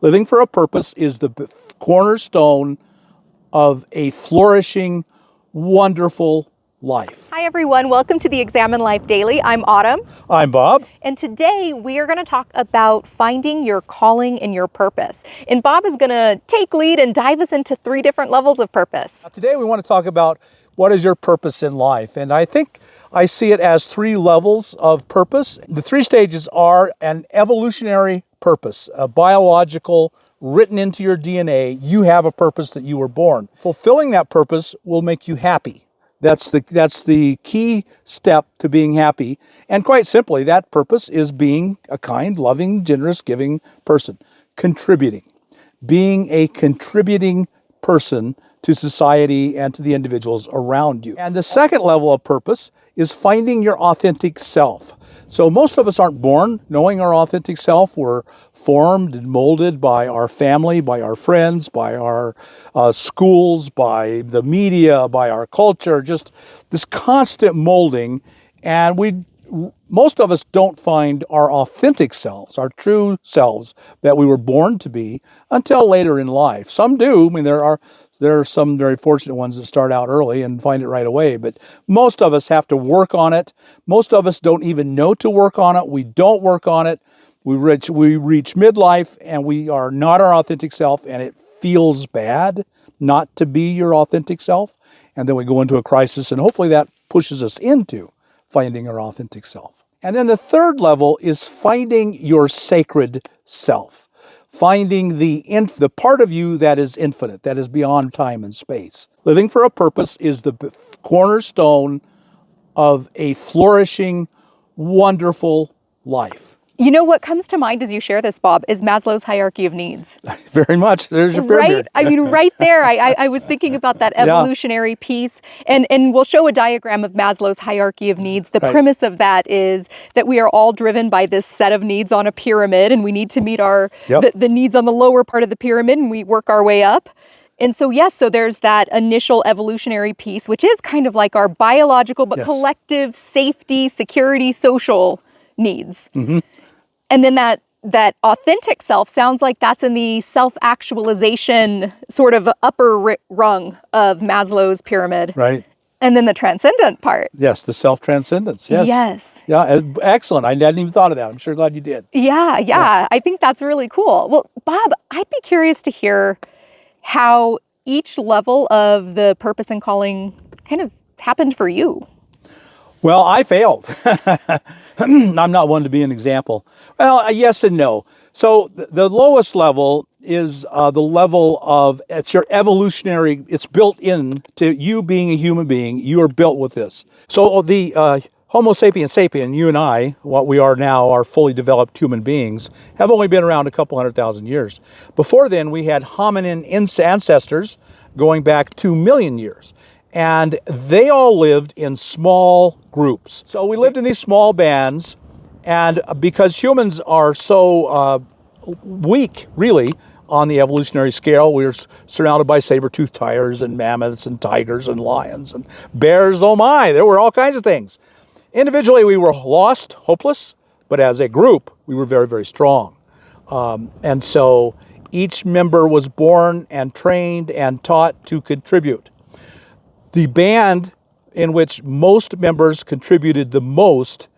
Living for a purpose is the cornerstone of a flourishing, wonderful life. Hi everyone, welcome to the Examine Life Daily. I'm Autumn. I'm Bob. And today we are going to talk about finding your calling and your purpose. And Bob is going to take lead and dive us into 3 different levels of purpose. Today we want to talk about what is your purpose in life. And I think I see it as 3 levels of purpose. The 3 stages are an evolutionary purpose, a biological, written into your DNA. You have a purpose that you were born. Fulfilling that purpose will make you happy. That's the key step to being happy. And quite simply, that purpose is being a kind, loving, generous, giving person. Contributing. Being a contributing person to society and to the individuals around you. And the second level of purpose is finding your authentic self. So most of us aren't born knowing our authentic self. We're formed and molded by our family, by our friends, by our schools, by the media, by our culture, just this constant molding. And most of us don't find our authentic selves, our true selves that we were born to be until later in life. Some do. I mean, there are some very fortunate ones that start out early and find it right away, but most of us have to work on it. Most of us don't even know to work on it. We don't work on it. We reach midlife and we are not our authentic self, and it feels bad not to be your authentic self. And then we go into a crisis, and hopefully that pushes us into finding our authentic self. And then the third level is finding your sacred self. Finding the part of you that is infinite, that is beyond time and space. Living for a purpose is the cornerstone of a flourishing, wonderful life. You know what comes to mind as you share this, Bob, is Maslow's hierarchy of needs. Very much. There's your pyramid. Right? I mean, right there, I was thinking about that evolutionary piece, and we'll show a diagram of Maslow's hierarchy of needs. The premise of that is that we are all driven by this set of needs on a pyramid, and we need to meet the needs on the lower part of the pyramid, and we work our way up. And so, yes, so there's that initial evolutionary piece, which is kind of like our biological but collective safety, security, social needs. Mm-hmm. And then that authentic self sounds like that's in the self-actualization sort of upper rung of Maslow's pyramid. Right. And then the transcendent part. Yes, the self-transcendence. Yes. Yes. Yeah, excellent. I hadn't even thought of that. I'm sure glad you did. Yeah. I think that's really cool. Well, Bob, I'd be curious to hear how each level of the purpose and calling kind of happened for you. Well, I failed. I'm not one to be an example. Well, yes and no. So the lowest level is the level of, it's your evolutionary, it's built in to you being a human being. You are built with this. So the Homo sapiens sapien, you and I, what we are now, are fully developed human beings, have only been around a couple 100,000 years. Before then, we had hominin ancestors going back 2 million years. And they all lived in small groups. So we lived in these small bands, and because humans are so weak, really, on the evolutionary scale, we were surrounded by saber-toothed tigers and mammoths and tigers and lions and bears, oh my, there were all kinds of things. Individually, we were lost, hopeless, but as a group, we were very, very strong. And so each member was born and trained and taught to contribute. The band in which most members contributed the most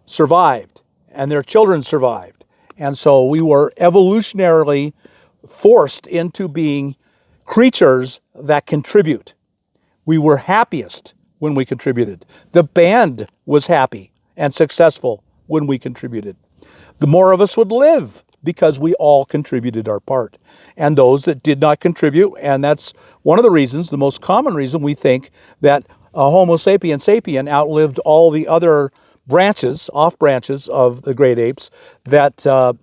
survived, and their children survived. And so we were evolutionarily forced into being creatures that contribute. We were happiest when we contributed. The band was happy and successful when we contributed. The more of us would live because we all contributed our part. And those that did not contribute, and that's one of the reasons, the most common reason we think that Homo sapiens sapien outlived all the other branches, off branches of the great apes, that of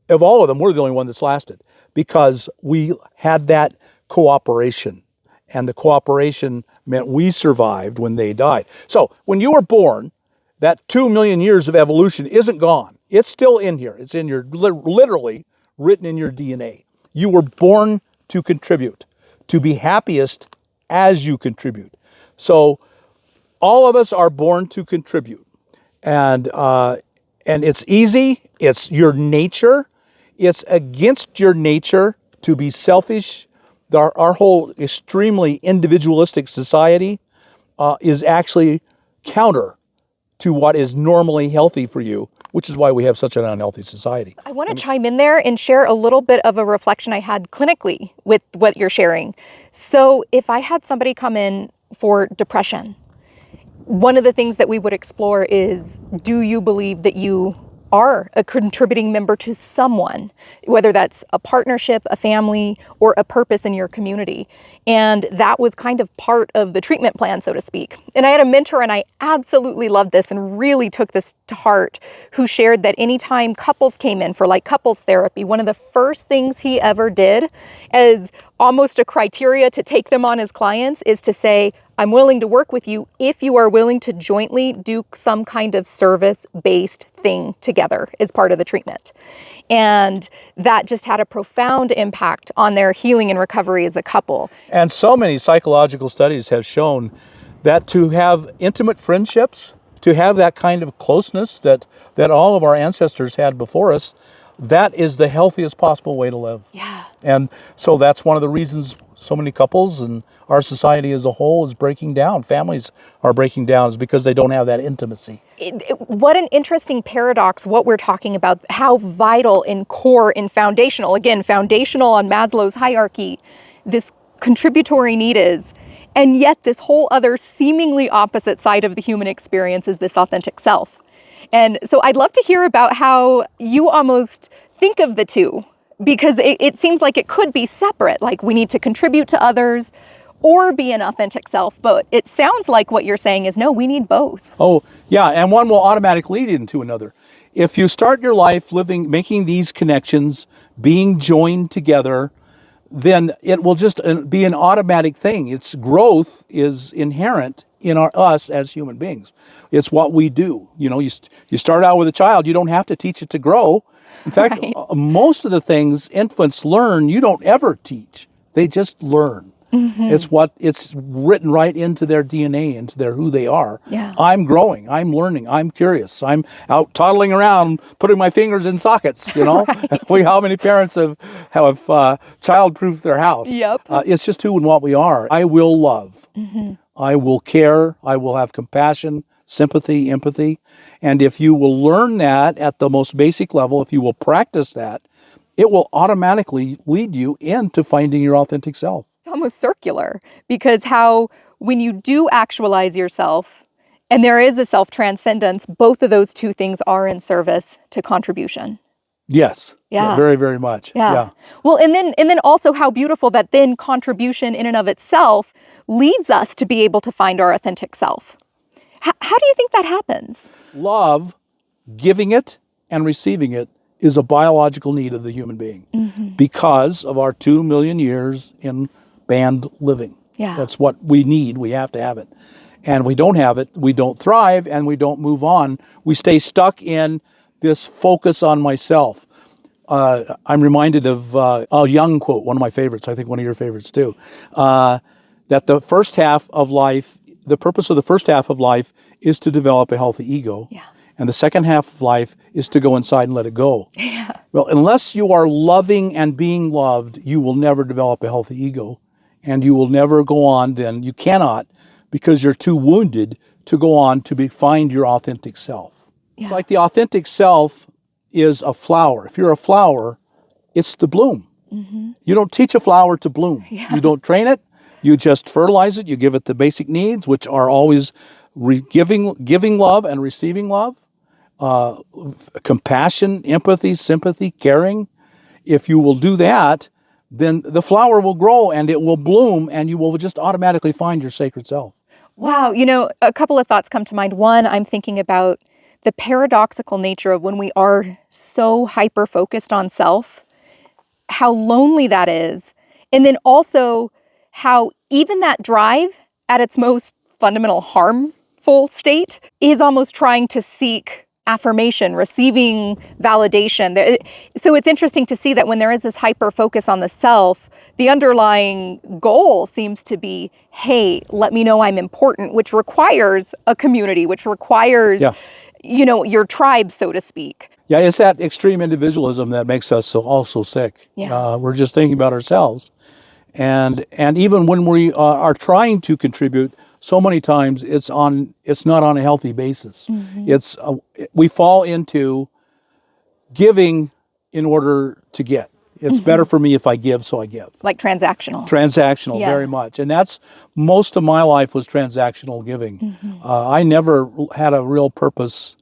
all of them, we're the only one that's lasted because we had that cooperation. And the cooperation meant we survived when they died. So when you were born, that 2 million years of evolution isn't gone. It's still in here. It's in your, literally written in your DNA. You were born to contribute, to be happiest as you contribute. So all of us are born to contribute. And it's easy. It's your nature. It's against your nature to be selfish. Our whole extremely individualistic society is actually counter to what is normally healthy for you, which is why we have such an unhealthy society. I want to chime in there and share a little bit of a reflection I had clinically with what you're sharing. So if I had somebody come in for depression, one of the things that we would explore is, do you believe that you are a contributing member to someone, whether that's a partnership, a family, or a purpose in your community? And that was kind of part of the treatment plan, so to speak. And I had a mentor, and I absolutely loved this and really took this to heart, who shared that anytime couples came in for like couples therapy, one of the first things he ever did as almost a criteria to take them on as clients is to say, I'm willing to work with you if you are willing to jointly do some kind of service-based thing together as part of the treatment. And that just had a profound impact on their healing and recovery as a couple. And so many psychological studies have shown that to have intimate friendships, to have that kind of closeness that all of our ancestors had before us, that is the healthiest possible way to live. Yeah. And so that's one of the reasons so many couples and our society as a whole is breaking down. Families are breaking down is because they don't have that intimacy. What an interesting paradox, what we're talking about, how vital and core and foundational, again, foundational on Maslow's hierarchy, this contributory need is. And yet this whole other seemingly opposite side of the human experience is this authentic self. And so I'd love to hear about how you almost think of the two, because it seems like it could be separate, like we need to contribute to others or be an authentic self. But it sounds like what you're saying is, no, we need both. Oh, yeah, and one will automatically lead into another. If you start your life making these connections, being joined together, then it will just be an automatic thing. Its growth is inherent in us as human beings. It's what we do. You know, you start out with a child, you don't have to teach it to grow. In fact, Right. Most of the things infants learn, you don't ever teach. They just learn. Mm-hmm. It's written right into their DNA, into their who they are. Yeah. I'm growing, I'm learning, I'm curious, I'm out toddling around, putting my fingers in sockets, you know? Right. How many parents have child-proofed their house? Yep. It's just who and what we are. I will love. Mm-hmm. I will care. I will have compassion, sympathy, empathy. And if you will learn that at the most basic level, if you will practice that, it will automatically lead you into finding your authentic self. It's almost circular, because when you do actualize yourself and there is a self-transcendence, both of those two things are in service to contribution. Yes. Yeah. Very, very much. Yeah. Well, and then also how beautiful that then contribution in and of itself leads us to be able to find our authentic self. How do you think that happens? Love, giving it and receiving it, is a biological need of the human being because of our 2 million years in band living. Yeah. That's what we need. We have to have it. And we don't have it, we don't thrive, and we don't move on. We stay stuck in this focus on myself. I'm reminded of a Young quote, one of my favorites, I think one of your favorites too, that the first half of life, the purpose of the first half of life is to develop a healthy ego. Yeah. And the second half of life is to go inside and let it go. Yeah. Well, unless you are loving and being loved, you will never develop a healthy ego. And you will never go on then. You cannot, because you're too wounded to go on to find your authentic self. Yeah. It's like the authentic self is a flower. If you're a flower, it's the bloom. Mm-hmm. You don't teach a flower to bloom. Yeah. You don't train it. You just fertilize it. You give it the basic needs, which are always giving love and receiving love. Compassion, empathy, sympathy, caring. If you will do that, then the flower will grow and it will bloom and you will just automatically find your sacred self. Wow. You know, a couple of thoughts come to mind. One, I'm thinking about the paradoxical nature of when we are so hyper-focused on self, how lonely that is. And then also how even that drive at its most fundamental harmful state is almost trying to seek affirmation, receiving validation. So it's interesting to see that when there is this hyper focus on the self, the underlying goal seems to be, hey, let me know I'm important, which requires a community, which requires, your tribe, so to speak. Yeah, it's that extreme individualism that makes us all so sick. Yeah. We're just thinking about ourselves. And even when we are trying to contribute, so many times it's not on a healthy basis. Mm-hmm. We fall into giving in order to get. It's better for me if I give, so I give. Like transactional. Transactional, Yeah. very much. And that's, most of my life was transactional giving. I never had a real purpose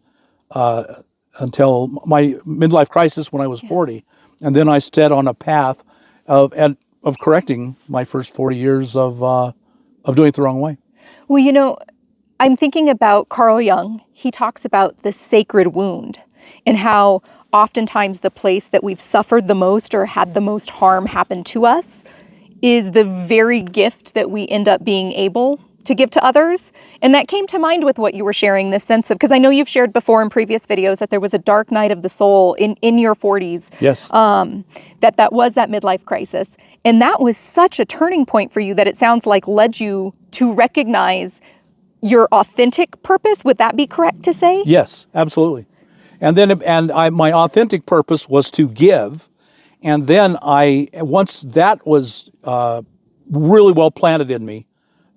until my midlife crisis when I was 40. And then I set on a path of correcting my first 40 years of doing it the wrong way. Well, I'm thinking about Carl Jung. He talks about the sacred wound and how oftentimes the place that we've suffered the most or had the most harm happen to us is the very gift that we end up being able to give to others. And that came to mind with what you were sharing, this sense of, because I know you've shared before in previous videos that there was a dark night of the soul in your 40s. Yes. That was that midlife crisis. And that was such a turning point for you that it sounds like led you to recognize your authentic purpose. Would that be correct to say? Yes, absolutely. And then my authentic purpose was to give. And then once that was really well planted in me,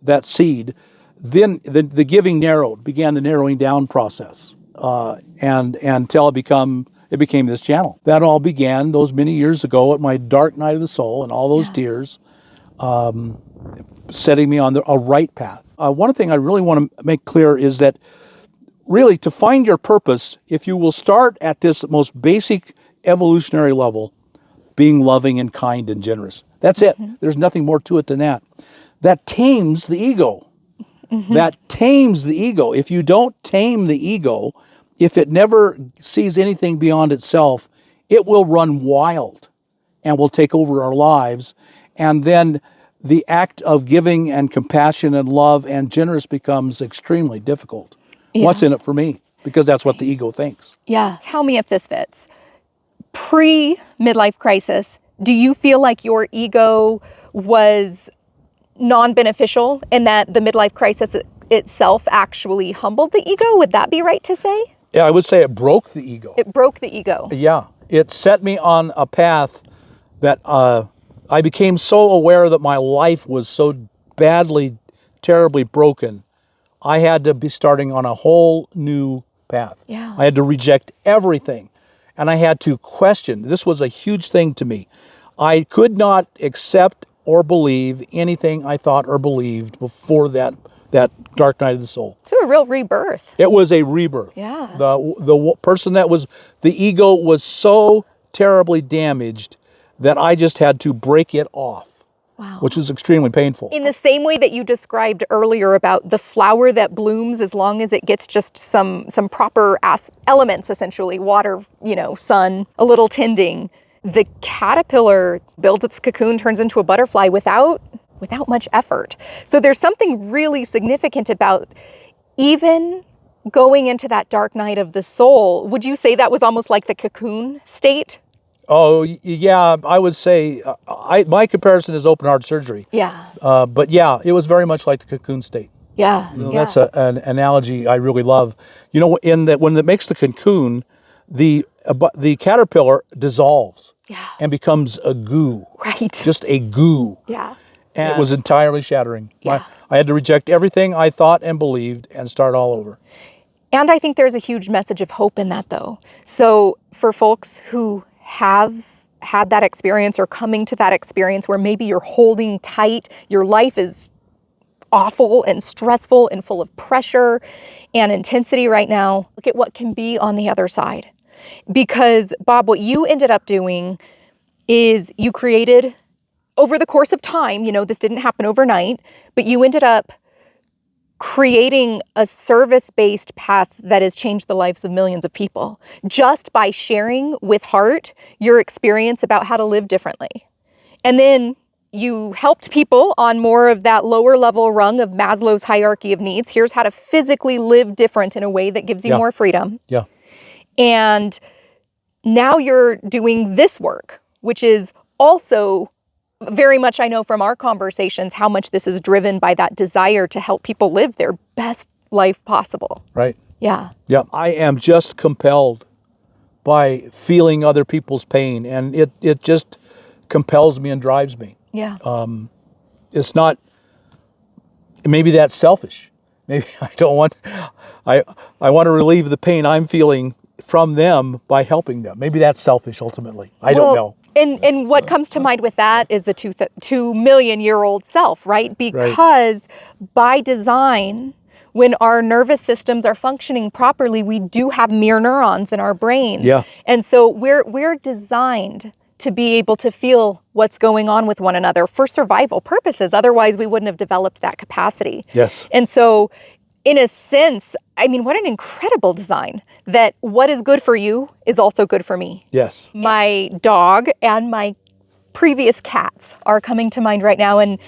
that seed, then the giving began the narrowing down process, and until it became this channel. That all began those many years ago at my dark night of the soul, and all those tears, setting me on a right path. One thing I really want to make clear is that really, to find your purpose, if you will start at this most basic evolutionary level, being loving and kind and generous. That's it. There's nothing more to it than that. That tames the ego. That tames the ego. If you don't tame the ego, if it never sees anything beyond itself, it will run wild and will take over our lives. And then the act of giving and compassion and love and generous becomes extremely difficult. Yeah. What's in it for me? Because that's what the ego thinks. Yeah. Tell me if this fits. Pre-midlife crisis, do you feel like your ego was non-beneficial and that the midlife crisis itself actually humbled the ego? Would that be right to say? Yeah, I would say it broke the ego. It broke the ego. Yeah. It set me on a path that I became so aware that my life was so badly, terribly broken. I had to be starting on a whole new path. Yeah. I had to reject everything. And I had to question. This was a huge thing to me. I could not accept or believe anything I thought or believed before that dark night of the soul. So a real rebirth. It was a rebirth. Yeah. The person the ego was so terribly damaged that I just had to break it off. Wow. Which is extremely painful. In the same way that you described earlier about the flower that blooms as long as it gets just some proper elements, essentially, water, sun, a little tending, the caterpillar builds its cocoon, turns into a butterfly without much effort. So there's something really significant about even going into that dark night of the soul. Would you say that was almost like the cocoon state? Oh, yeah, I would say my comparison is open heart surgery. Yeah. But yeah, it was very much like the cocoon state. Yeah. That's an analogy I really love. In that when it makes the cocoon, the caterpillar dissolves and becomes a goo. Right. Just a goo. Yeah. And it was entirely shattering. Yeah. I had to reject everything I thought and believed and start all over. And I think there's a huge message of hope in that, though. So for folks who have had that experience or coming to that experience where maybe you're holding tight, your life is awful and stressful and full of pressure and intensity right now, look at what can be on the other side. Because, Bob, what you ended up doing is you created, over the course of time, this didn't happen overnight, but you ended up creating a service-based path that has changed the lives of millions of people just by sharing with heart your experience about how to live differently. And then you helped people on more of that lower level rung of Maslow's hierarchy of needs. Here's how to physically live different in a way that gives you more freedom. Yeah. And now you're doing this work, which is also very much, I know from our conversations, how much this is driven by that desire to help people live their best life possible. Right. Yeah. Yeah, I am just compelled by feeling other people's pain, and it just compels me and drives me. Yeah. It's not, maybe that's selfish. Maybe I don't want, I I want to relieve the pain I'm feeling from them by helping them. Maybe that's selfish ultimately. I don't know. And what comes to mind with that is the 2 million-year-old self, right? Right. Because by design, when our nervous systems are functioning properly, we do have mirror neurons in our brains. Yeah. And so we're designed to be able to feel what's going on with one another for survival purposes. Otherwise, we wouldn't have developed that capacity. Yes. And so, in a sense, I mean, what an incredible design that what is good for you is also good for me. Yes. My dog and my previous cats are coming to mind right now. And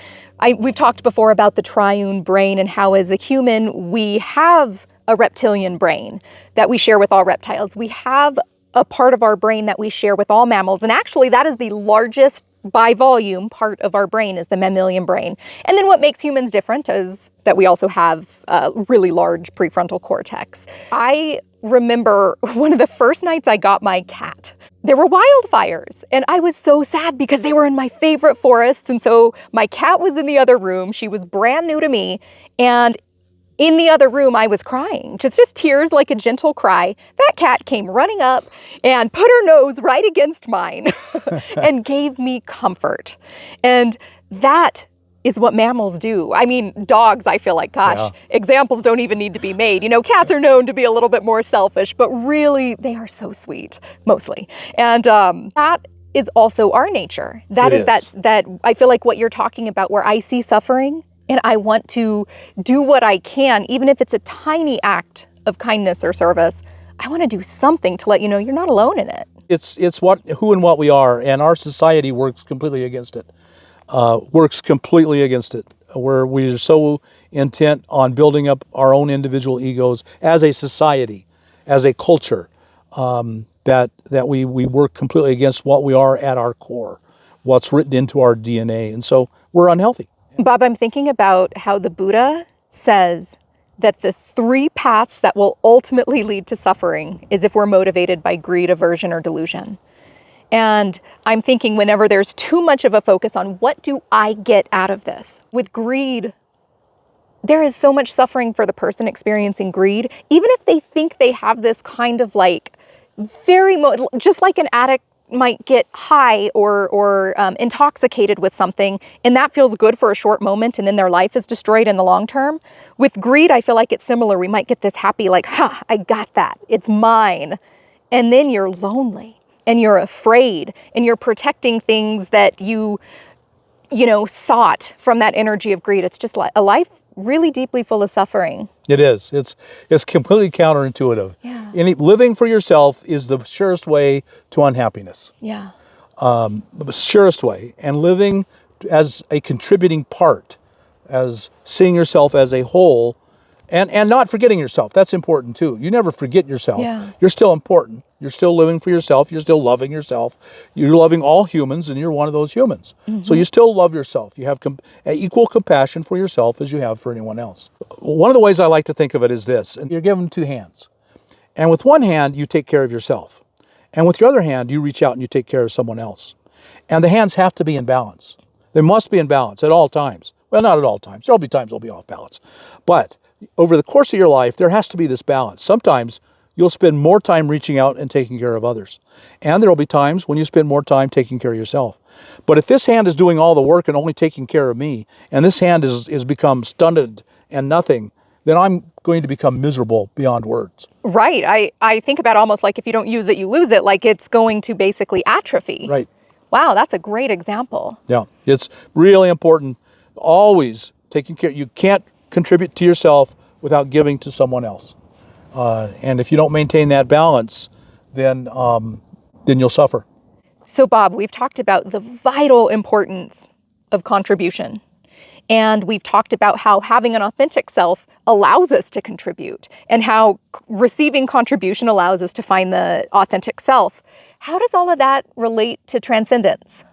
we've talked before about the triune brain and how as a human, we have a reptilian brain that we share with all reptiles. We have a part of our brain that we share with all mammals. And actually, that is the largest by volume part of our brain is the mammalian brain. And then what makes humans different is that we also have a really large prefrontal cortex. I remember one of the first nights I got my cat. There were wildfires, and I was so sad because they were in my favorite forests. And so my cat was in the other room. She was brand new to me. And in the other room, I was crying, just tears, like a gentle cry. That cat came running up and put her nose right against mine and gave me comfort. And that is what mammals do. I mean, dogs, I feel like, gosh, examples don't even need to be made. You know, cats are known to be a little bit more selfish, but really, they are so sweet, mostly. And that is also our nature. That is that I feel like what you're talking about, where I see suffering, and I want to do what I can, even if it's a tiny act of kindness or service. I want to do something to let you know you're not alone in it. It's who and what we are, and our society works completely against it. Where we're so intent on building up our own individual egos as a society, as a culture, that we work completely against what we are at our core, what's written into our DNA, and so we're unhealthy. Bob, I'm thinking about how the Buddha says that the 3 paths that will ultimately lead to suffering is if we're motivated by greed, aversion, or delusion. And I'm thinking whenever there's too much of a focus on what do I get out of this? With greed, there is so much suffering for the person experiencing greed, even if they think they have this kind of like just like an addict might get high or intoxicated with something, and that feels good for a short moment, and then their life is destroyed in the long term. With greed, I feel like it's similar. We might get this happy, like, I got that. It's mine. And then you're lonely, and you're afraid, and you're protecting things that you sought from that energy of greed. It's just like a life really deeply full of suffering. It is. It's completely counterintuitive. Yeah. Living for yourself is the surest way to unhappiness. Yeah. The surest way. And living as a contributing part, as seeing yourself as a whole, and not forgetting yourself. That's important too. You never forget yourself. Yeah. You're still important. You're still living for yourself. You're still loving yourself. You're loving all humans, and you're one of those humans. Mm-hmm. So you still love yourself. You have equal compassion for yourself as you have for anyone else. One of the ways I like to think of it is this. And you're given 2 hands. And with one hand, you take care of yourself. And with your other hand, you reach out and you take care of someone else. And the hands have to be in balance. They must be in balance at all times. Well, not at all times. There'll be times they'll be off balance. But over the course of your life, there has to be this balance. Sometimes you'll spend more time reaching out and taking care of others. And there will be times when you spend more time taking care of yourself. But if this hand is doing all the work and only taking care of me, and this hand is become stunted and nothing, then I'm going to become miserable beyond words. Right. I think about almost like if you don't use it, you lose it, like it's going to basically atrophy. Right. Wow, that's a great example. Yeah, it's really important. Always taking care. You can't contribute to yourself without giving to someone else. And if you don't maintain that balance, then you'll suffer. So Bob, we've talked about the vital importance of contribution. And we've talked about how having an authentic self allows us to contribute, and how receiving contribution allows us to find the authentic self. How does all of that relate to transcendence?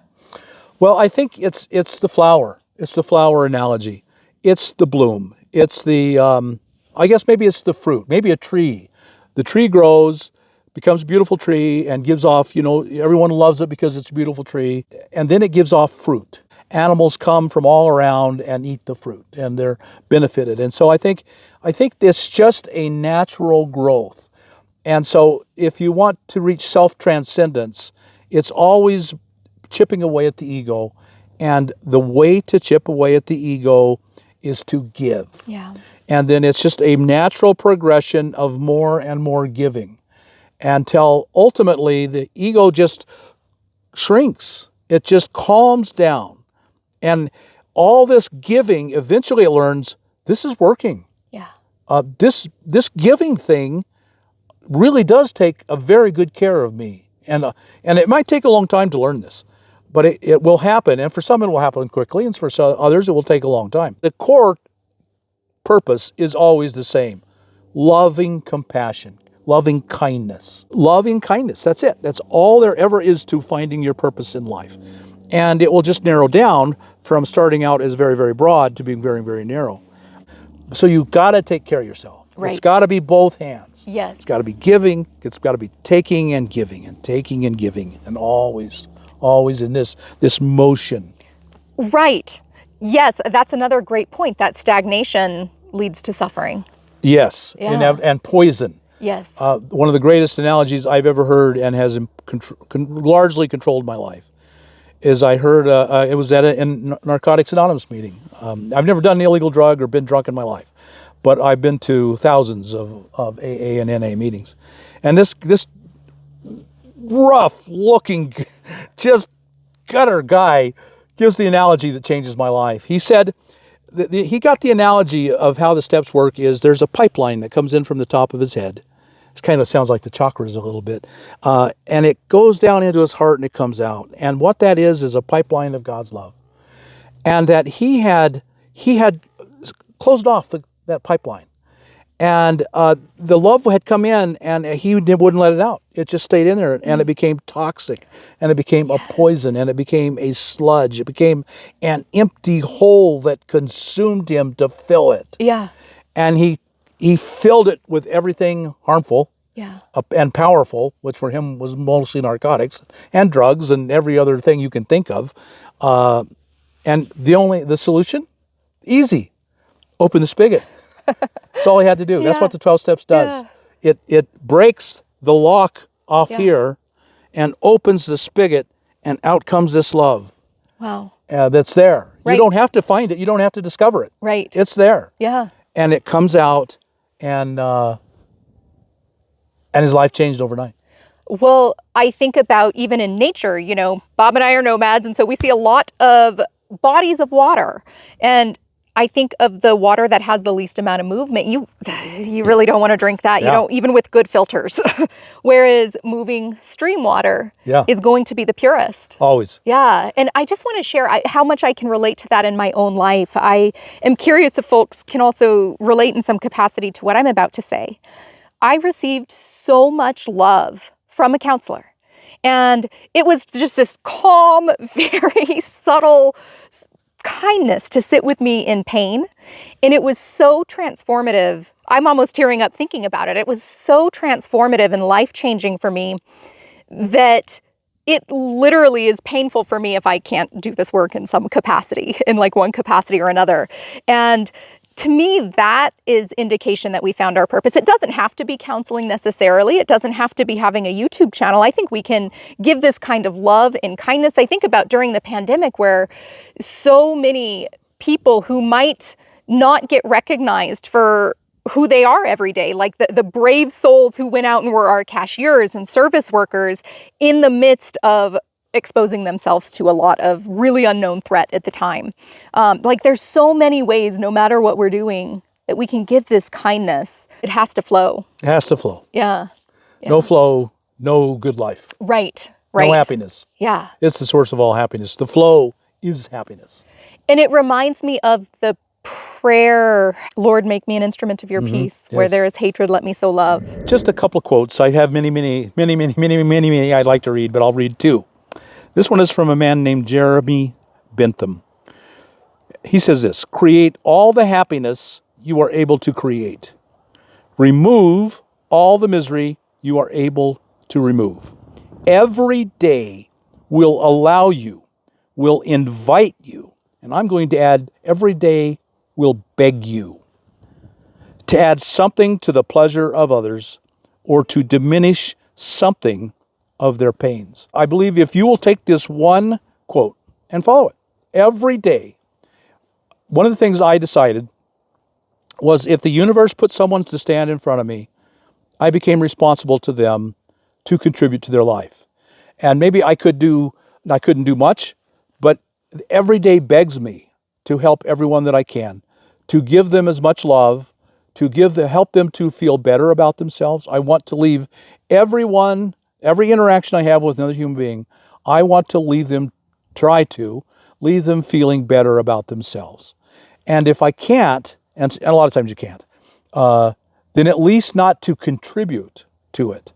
Well, I think it's the flower. It's the flower analogy. It's the bloom. It's the I guess maybe it's the fruit, maybe a tree. The tree grows, becomes a beautiful tree and gives off, everyone loves it because it's a beautiful tree. And then it gives off fruit. Animals come from all around and eat the fruit and they're benefited. And so I think it's just a natural growth. And so if you want to reach self-transcendence, it's always chipping away at the ego. And the way to chip away at the ego is to give. Yeah. And then it's just a natural progression of more and more giving until ultimately the ego just shrinks. It just calms down. And all this giving, eventually it learns, this is working. Yeah. This giving thing really does take a very good care of me. And it might take a long time to learn this, but it will happen. And for some it will happen quickly, and for others it will take a long time. The core purpose is always the same: loving compassion, loving kindness. Loving kindness, that's it. That's all there ever is to finding your purpose in life. And it will just narrow down from starting out as very, very broad to being very, very narrow. So you've got to take care of yourself. Right. It's got to be both hands. Yes. It's got to be giving, it's got to be taking and giving and taking and giving, and always in this motion. Right. Yes, that's another great point, that stagnation leads to suffering. Yes, Yeah. and poison. Yes. One of the greatest analogies I've ever heard and has largely controlled my life is I heard, it was at a Narcotics Anonymous meeting. I've never done an illegal drug or been drunk in my life, but I've been to thousands of AA and NA meetings. And this rough looking, just gutter guy gives the analogy that changes my life. He said, he got the analogy of how the steps work is there's a pipeline that comes in from the top of his head. It kind of sounds like the chakras a little bit. And it goes down into his heart and it comes out. And what that is a pipeline of God's love. And that he had closed off that pipeline. And the love had come in and he wouldn't let it out. It just stayed in there and it became toxic and it became a poison and it became a sludge. It became an empty hole that consumed him to fill it. Yeah. And he filled it with everything harmful and powerful, which for him was mostly narcotics and drugs and every other thing you can think of. And the solution? Easy. Open the spigot. That's all he had to do. That's what the 12 steps does. Yeah. It breaks the lock off here and opens the spigot, and out comes this love. Wow. That's there. Right. You don't have to find it. You don't have to discover it. Right. It's there. Yeah. And it comes out, and his life changed overnight. Well, I think about even in nature, Bob and I are nomads, and so we see a lot of bodies of water. And I think of the water that has the least amount of movement. You really don't want to drink that, even with good filters. Whereas moving stream water is going to be the purest. Always. Yeah. And I just want to share how much I can relate to that in my own life. I am curious if folks can also relate in some capacity to what I'm about to say. I received so much love from a counselor. And it was just this calm, very subtle kindness to sit with me in pain. And it was so transformative. I'm almost tearing up thinking about it. It was so transformative and life-changing for me that it literally is painful for me if I can't do this work in some capacity, in like one capacity or another. And to me, that is indication that we found our purpose. It doesn't have to be counseling necessarily. It doesn't have to be having a YouTube channel. I think we can give this kind of love and kindness. I think about during the pandemic where so many people who might not get recognized for who they are every day, like the brave souls who went out and were our cashiers and service workers in the midst of exposing themselves to a lot of really unknown threat at the time. There's so many ways, no matter what we're doing, that we can give this kindness. It has to flow. It has to flow. Yeah. No flow, no good life. Right. No happiness. Yeah. It's the source of all happiness. The flow is happiness. And it reminds me of the prayer, Lord, make me an instrument of your peace. Where there is hatred, let me sow love. Just a couple of quotes. I have many I'd like to read, but I'll read two. This one is from a man named Jeremy Bentham. He says this: create all the happiness you are able to create. Remove all the misery you are able to remove. Every day will allow you, will invite you, and I'm going to add, every day will beg you to add something to the pleasure of others or to diminish something of their pains. I believe if you will take this one quote and follow it every day, one of the things I decided was if the universe put someone to stand in front of me, I became responsible to them to contribute to their life. And maybe I couldn't do much, but every day begs me to help everyone that I can, to give them as much love, to help them to feel better about themselves. I want to leave every interaction I have with another human being, I want to try to leave them feeling better about themselves. And if I can't, and a lot of times you can't, then at least not to contribute to it.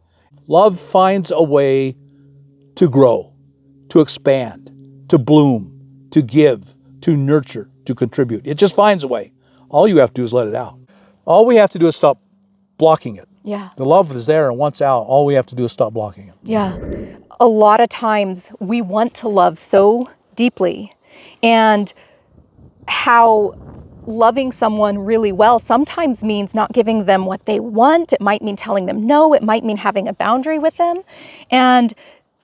Love finds a way to grow, to expand, to bloom, to give, to nurture, to contribute. It just finds a way. All you have to do is let it out. All we have to do is stop blocking it. Yeah. The love is there, and once out, all we have to do is stop blocking it. Yeah. A lot of times we want to love so deeply, and how loving someone really well sometimes means not giving them what they want. It might mean telling them no. It might mean having a boundary with them. And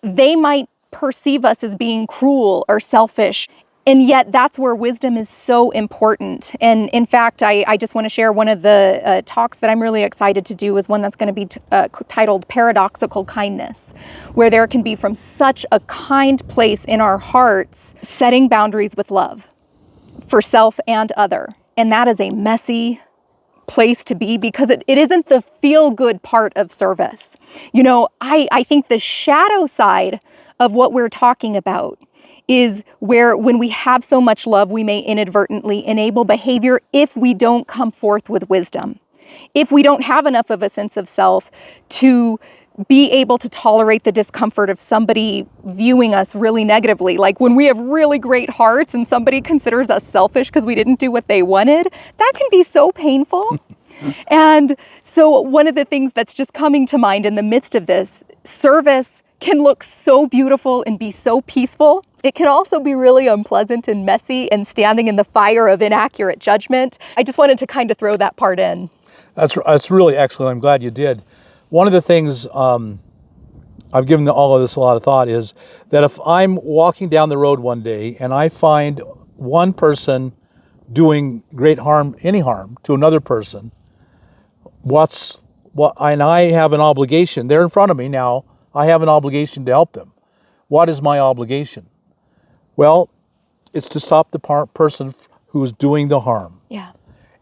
they might perceive us as being cruel or selfish. And yet that's where wisdom is so important. And in fact, I just want to share one of the talks that I'm really excited to do is one that's going to be titled Paradoxical Kindness, where there can be from such a kind place in our hearts, setting boundaries with love for self and other. And that is a messy place to be because it isn't the feel-good part of service. You know, I think the shadow side of what we're talking about is where when we have so much love, we may inadvertently enable behavior if we don't come forth with wisdom. If we don't have enough of a sense of self to be able to tolerate the discomfort of somebody viewing us really negatively. Like when we have really great hearts and somebody considers us selfish because we didn't do what they wanted, that can be so painful. And so one of the things that's just coming to mind in the midst of this, service can look so beautiful and be so peaceful. It can also be really unpleasant and messy and standing in the fire of inaccurate judgment. I just wanted to kind of throw that part in. That's really excellent. I'm glad you did. One of the things I've given all of this a lot of thought is that if I'm walking down the road one day and I find one person doing great harm, any harm to another person, and I have an obligation, they're in front of me now, I have an obligation to help them. What is my obligation? Well, it's to stop the person who's doing the harm. Yeah.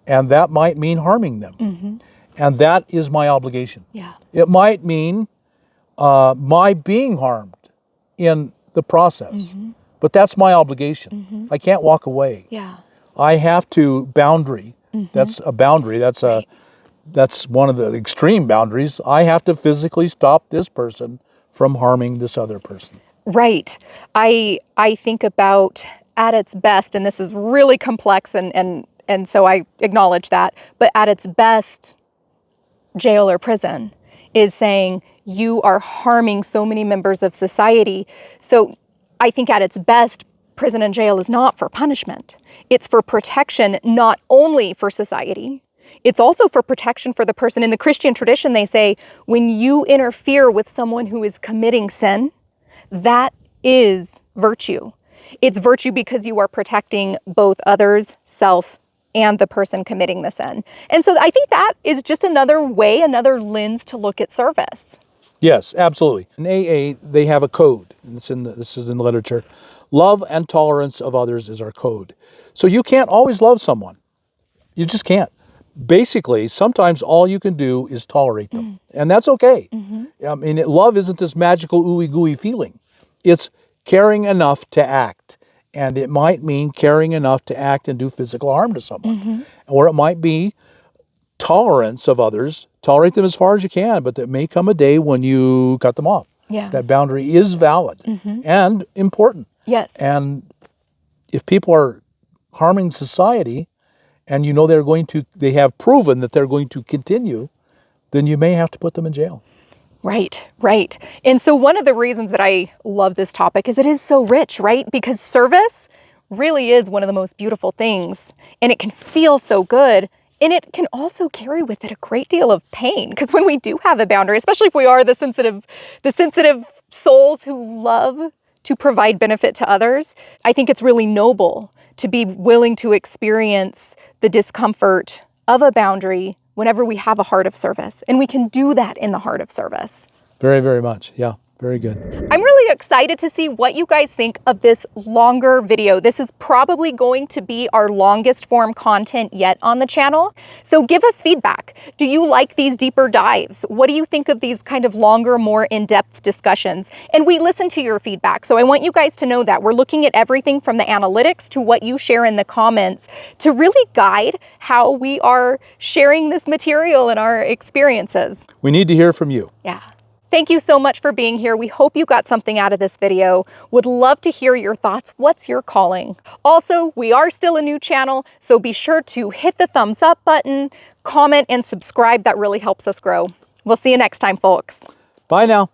And that might mean harming them. Mm-hmm. And that is my obligation. Yeah. It might mean my being harmed in the process, mm-hmm. but that's my obligation. Mm-hmm. I can't walk away. Yeah. I have to boundary. Mm-hmm. That's a boundary. Right. That's one of the extreme boundaries. I have to physically stop this person from harming this other person. Right. I think about at its best, and this is really complex, and so I acknowledge that, but at its best, jail or prison is saying you are harming so many members of society. So I think at its best, prison and jail is not for punishment. It's for protection, not only for society. It's also for protection for the person. In the Christian tradition, they say when you interfere with someone who is committing sin, that is virtue. It's virtue because you are protecting both others, self, and the person committing the sin. And so I think that is just another way, another lens to look at service. Yes, absolutely. In AA, they have a code. And this is in the literature. Love and tolerance of others is our code. So you can't always love someone. You just can't. Basically, sometimes all you can do is tolerate them. And that's okay. Mm-hmm. I mean, love isn't this magical ooey gooey feeling. It's caring enough to act. And it might mean caring enough to act and do physical harm to someone. Mm-hmm. Or it might be tolerance of others. Tolerate them as far as you can, but there may come a day when you cut them off. Yeah. That boundary is valid and important. Yes. And if people are harming society and you know they have proven that they're going to continue, then you may have to put them in jail. Right, right. And so one of the reasons that I love this topic is it is so rich, right? Because service really is one of the most beautiful things, and it can feel so good. And it can also carry with it a great deal of pain, because when we do have a boundary, especially if we are the sensitive souls who love to provide benefit to others, I think it's really noble to be willing to experience the discomfort of a boundary whenever we have a heart of service. And we can do that in the heart of service. Very, very much. Yeah. Very good. I'm really excited to see what you guys think of this longer video. This is probably going to be our longest form content yet on the channel. So give us feedback. Do you like these deeper dives? What do you think of these kind of longer, more in-depth discussions? And we listen to your feedback. So I want you guys to know that we're looking at everything from the analytics to what you share in the comments to really guide how we are sharing this material and our experiences. We need to hear from you. Yeah. Thank you so much for being here. We hope you got something out of this video. Would love to hear your thoughts. What's your calling? Also, we are still a new channel, so be sure to hit the thumbs up button, comment, and subscribe. That really helps us grow. We'll see you next time, folks. Bye now.